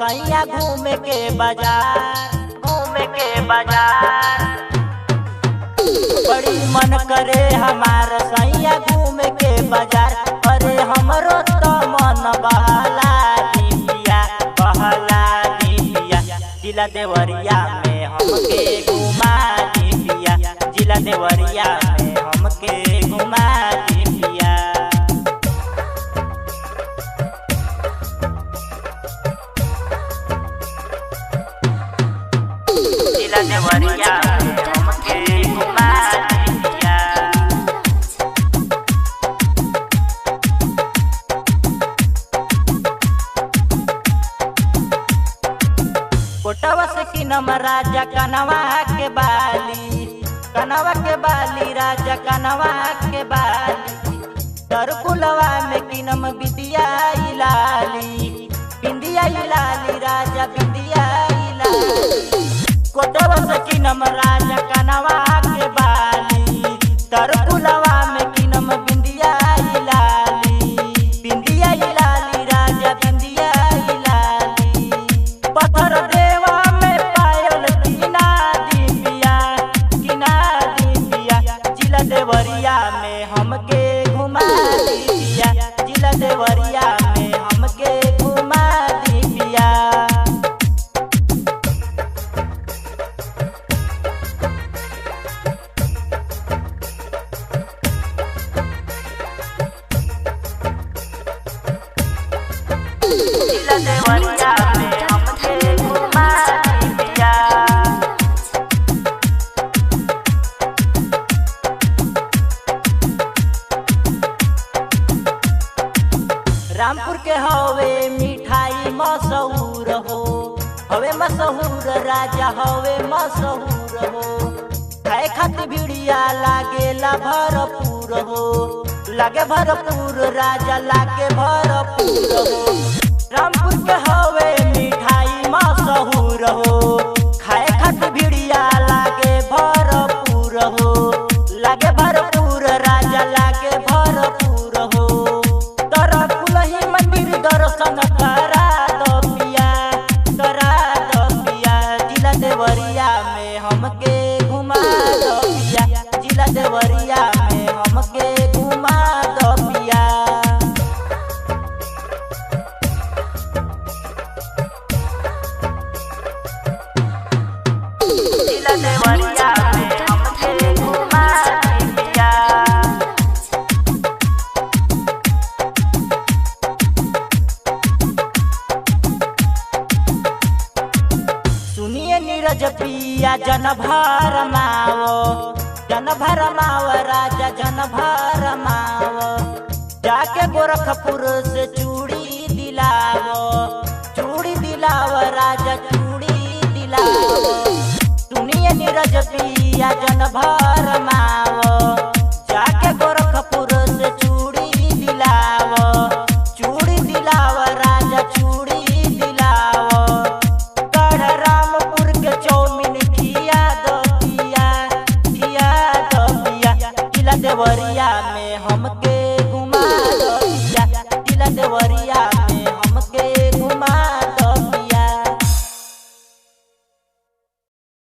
सैया घूमे के बाजार, घूमे के बाजार। बड़ी मन करे हमार सैया घूमे के बाजार। अरे हमरो तो मन बहला दिया, बहला दिया। जिला देवरिया में हमके घुमा दिया, जिला देवरिया में हमके घुमा दिया। जिला देवरिया में हमके घुमा दिया। कोटवा से किनम राजा कनवा के बाली, कनवा के बाली राजा कनवा के बाली। तरकुलवा में किनम बिंदिया इलाली, बिंदिया इलाली राजा बिंदिया इलाली। कोटवा से किनम राजा कनवा के बाली, तरकुलवा में किनम बिंदिया इलाली, बिंदिया इलाली राजा बिंदिया इलाली। पत्थर देवा में पायल किना दिया, किना दिया। जिला देवरिया में हमके घुमा दिया, जिला देवरिया में हमके घुमा दिया। जिला देवरिया में हमके घुमा दिया। रामपुर के हवे मिठाई मशहूर हो, हवे मशहूर राजा हवे मशहूर हो। खाए खातिर भिड़िया लागेला भरपूर हो, लागे भरपूर राजा लागे भरपूर हो। रामपुर के हवे मिठाई मशहूर हो, खाए खातिर भिड़िया लागे भरपूर हो, लागे भरपूर राजा लागे भरपूर हो। तरकुलही मंदिर दर्शन करा दो पिया, करा दो पिया। जिला देवरिया में हमके घुमा दो पिया, जिला देवरिया में हमके घुमा दो पिया। जिला देवरिया में हमके घुमा दिया। सुनिए नीरज पिया जन भर माओ, जन भर माओ राजा जन भर माओ। जाके गोरखपुर से चूड़ी दिलाओ, चूड़ी दिलाओ राजा चूड़ी दिलाओ। सुनिए नीरज पिया जन भर माओ, जाके गोरखपुर से चूड़ी दिलाओ, चूड़ी दिलाओ राजा चूड़ी दिलाओ। गढ़ रामपुर के चौमिन खिया दो पिया, खिया दो पिया। जिला देवरिया